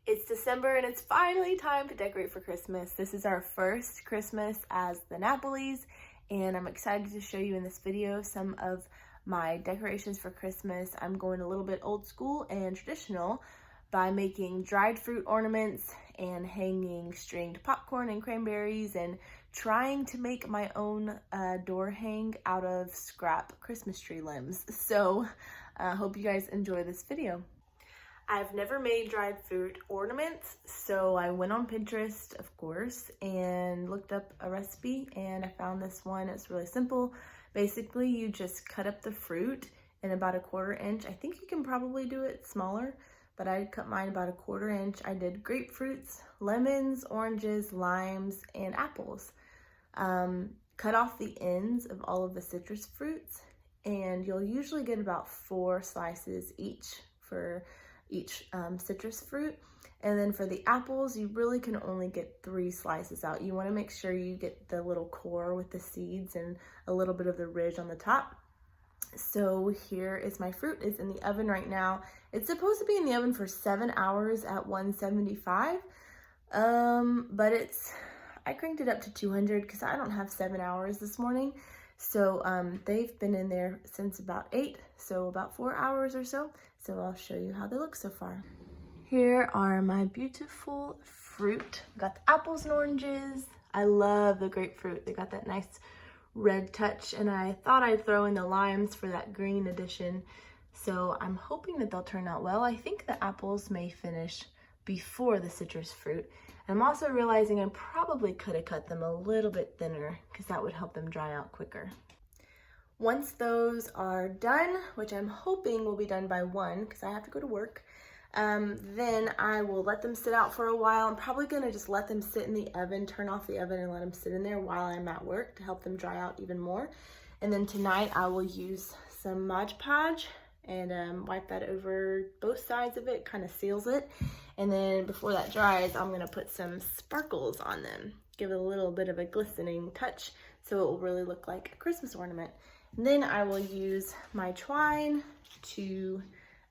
It's December and it's finally time to decorate for Christmas. This is our first Christmas as the Napolis, and I'm excited to show you in this video some of my decorations for Christmas. I'm going a little bit old school and traditional by making dried fruit ornaments and hanging stringed popcorn and cranberries and trying to make my own door hang out of scrap Christmas tree limbs. So I hope you guys enjoy this video. I've never made dried fruit ornaments, so I went on Pinterest, of course, and looked up a recipe, and I found this one. It's really simple. Basically, you just cut up the fruit in about a 1/4 inch. I think you can probably do it smaller, but I cut mine about a 1/4 inch. I did grapefruits, lemons, oranges, limes, and apples. Cut off the ends of all of the citrus fruits, and you'll usually get about 4 slices each for each citrus fruit. And then for the apples, you really can only get 3 slices out. You want to make sure you get the little core with the seeds and a little bit of the ridge on the top. So here is my fruit. It's in the oven right now. It's supposed to be in the oven for 7 hours at 175, but I cranked it up to 200 because I don't have 7 hours this morning. So they've been in there since about 8, so about 4 hours or so. So I'll show you how they look so far. Here are my beautiful fruit. Got the apples and oranges. I love the grapefruit. They got that nice red touch, and I thought I'd throw in the limes for that green addition. So I'm hoping that they'll turn out well. I think the apples may finish before the citrus fruit. I'm also realizing I probably could have cut them a little bit thinner because that would help them dry out quicker. Once those are done, which I'm hoping will be done by 1 because I have to go to work, then I will let them sit out for a while. I'm probably gonna just let them sit in the oven, turn off the oven and let them sit in there while I'm at work to help them dry out even more. And then tonight I will use some Mod Podge and wipe that over both sides of it, kind of seals it. And then before that dries, I'm gonna put some sparkles on them, give it a little bit of a glistening touch so it will really look like a Christmas ornament. And then I will use my twine to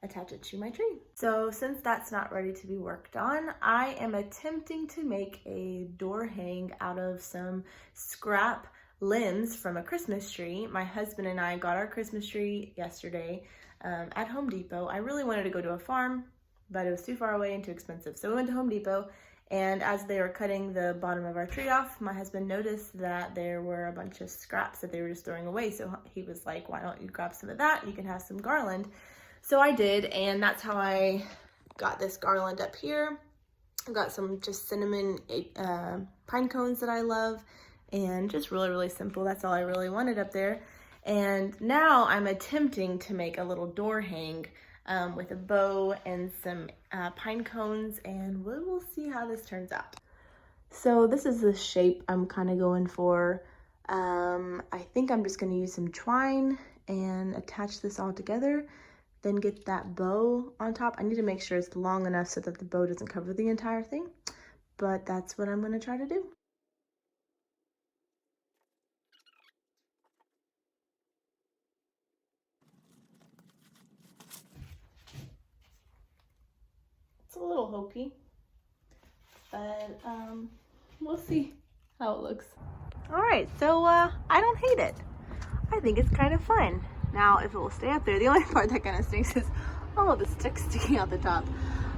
attach it to my tree. So since that's not ready to be worked on, I am attempting to make a door hang out of some scrap limbs from a Christmas tree. My husband and I got our Christmas tree yesterday at Home Depot. I really wanted to go to a farm, but it was too far away and too expensive. So we went to Home Depot, and as they were cutting the bottom of our tree off, my husband noticed that there were a bunch of scraps that they were just throwing away. So he was like, why don't you grab some of that? You can have some garland. So I did, and that's how I got this garland up here. I've got some just cinnamon pine cones that I love, and just really, really simple. That's all I really wanted up there. And now I'm attempting to make a little door hang with a bow and some pine cones, and we will see how this turns out. So this is the shape I'm kind of going for. I think I'm just going to use some twine and attach this all together, then get that bow on top. I need to make sure it's long enough so that the bow doesn't cover the entire thing, but that's what I'm going to try to do. It's a little hokey, but we'll see how it looks. All right, so I don't hate it. I think it's kind of fun. Now, if it will stay up there, the only part that kind of stinks is all of the sticks sticking out the top.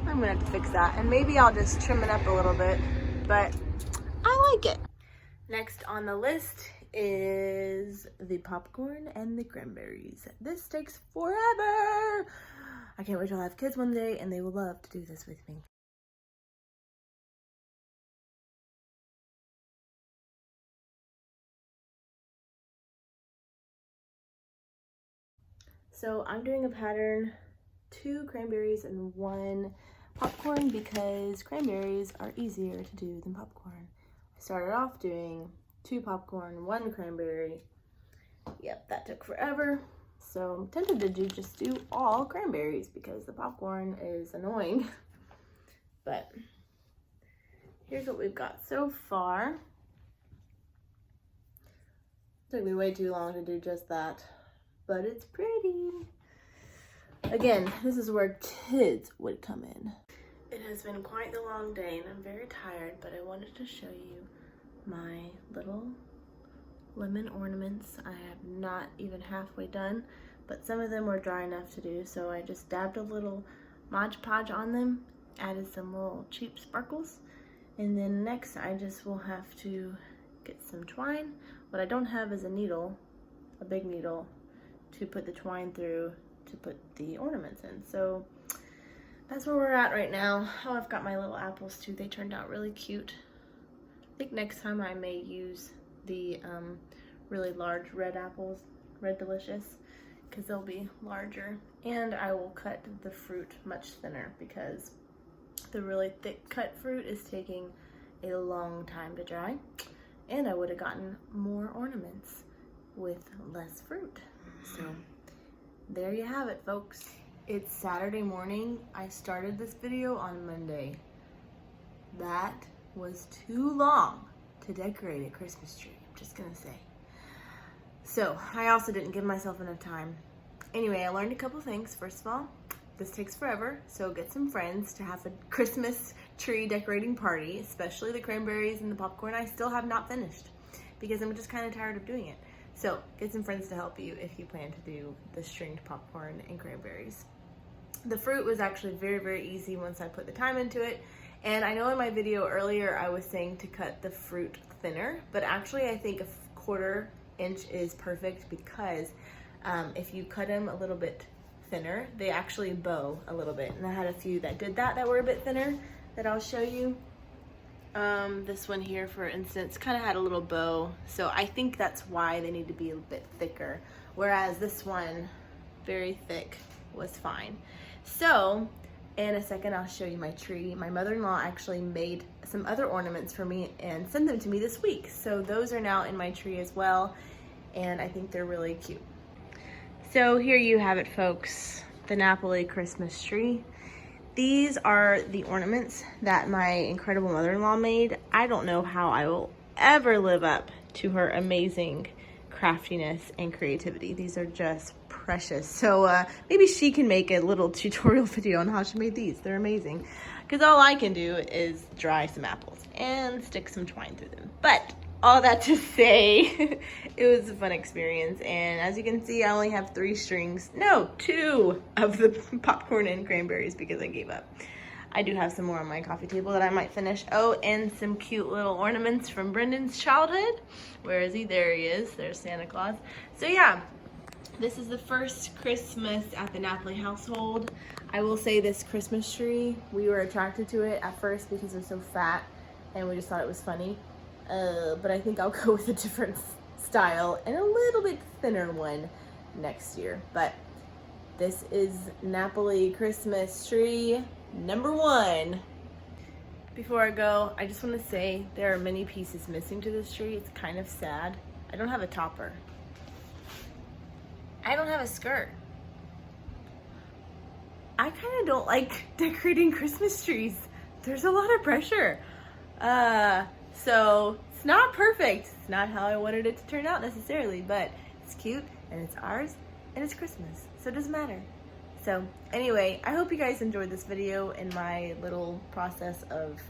I'm gonna have to fix that, and maybe I'll just trim it up a little bit, but I like it. Next on the list is the popcorn and the cranberries. This takes forever. I can't wait till I have kids one day and they will love to do this with me. So I'm doing a pattern, 2 cranberries and 1 popcorn because cranberries are easier to do than popcorn. I started off doing 2 popcorn, 1 cranberry. Yep, that took forever. So I'm tempted to just do all cranberries because the popcorn is annoying. But here's what we've got so far. Took me way too long to do just that, but it's pretty. Again, this is where kids would come in. It has been quite the long day and I'm very tired, but I wanted to show you my little lemon ornaments. I have not even halfway done, but some of them were dry enough to do, so I just dabbed a little Mod Podge on them, added some little cheap sparkles, and then next I just will have to get some twine. What I don't have is a needle, a big needle, to put the twine through to put the ornaments in. So that's where we're at right now. Oh, I've got my little apples too. They turned out really cute. I think next time I may use the really large red apples, Red Delicious, because they'll be larger. And I will cut the fruit much thinner because the really thick cut fruit is taking a long time to dry. And I would have gotten more ornaments with less fruit. So there you have it, folks. It's Saturday morning. I started this video on Monday. That was too long to decorate a Christmas tree, I'm just gonna say. So I also didn't give myself enough time. Anyway, I learned a couple things. First of all, this takes forever, so get some friends to have a Christmas tree decorating party, especially the cranberries and the popcorn. I still have not finished because I'm just kind of tired of doing it. So get some friends to help you if you plan to do the stringed popcorn and cranberries. The fruit was actually very, very easy once I put the time into it. And I know in my video earlier I was saying to cut the fruit thinner, but actually I think a 1/4 inch is perfect because if you cut them a little bit thinner, they actually bow a little bit. And I had a few that did that were a bit thinner that I'll show you. This one here, for instance, kind of had a little bow. So I think that's why they need to be a bit thicker. Whereas this one, very thick, was fine. So in a second, I'll show you my tree. My mother-in-law actually made some other ornaments for me and sent them to me this week. So those are now in my tree as well. And I think they're really cute. So here you have it, folks, the Napoli Christmas tree. These are the ornaments that my incredible mother-in-law made. I don't know how I will ever live up to her amazing craftiness and creativity. These are just precious. So maybe she can make a little tutorial video on how she made these. They're amazing. Because all I can do is dry some apples and stick some twine through them. But all that to say, it was a fun experience. And as you can see, I only have 2 of the popcorn and cranberries because I gave up. I do have some more on my coffee table that I might finish. Oh, and some cute little ornaments from Brendan's childhood. Where is he? There he is. There's Santa Claus. So yeah, this is the first Christmas at the Napoli household. I will say this Christmas tree, we were attracted to it at first because it was so fat and we just thought it was funny. But I think I'll go with a different style and a little bit thinner one next year. But this is Napoli Christmas tree number 1. Before I go, I just want to say there are many pieces missing to this tree. It's kind of sad. I don't have a topper. I don't have a skirt. I kind of don't like decorating Christmas trees. There's a lot of pressure. So it's not perfect. It's not how I wanted it to turn out necessarily, but it's cute and it's ours and it's Christmas, so it doesn't matter. So anyway, I hope you guys enjoyed this video and my little process of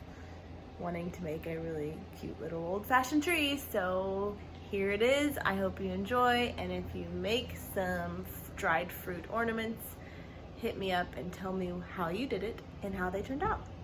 wanting to make a really cute little old-fashioned tree. So here it is. I hope you enjoy, and if you make some dried fruit ornaments, hit me up and tell me how you did it and how they turned out.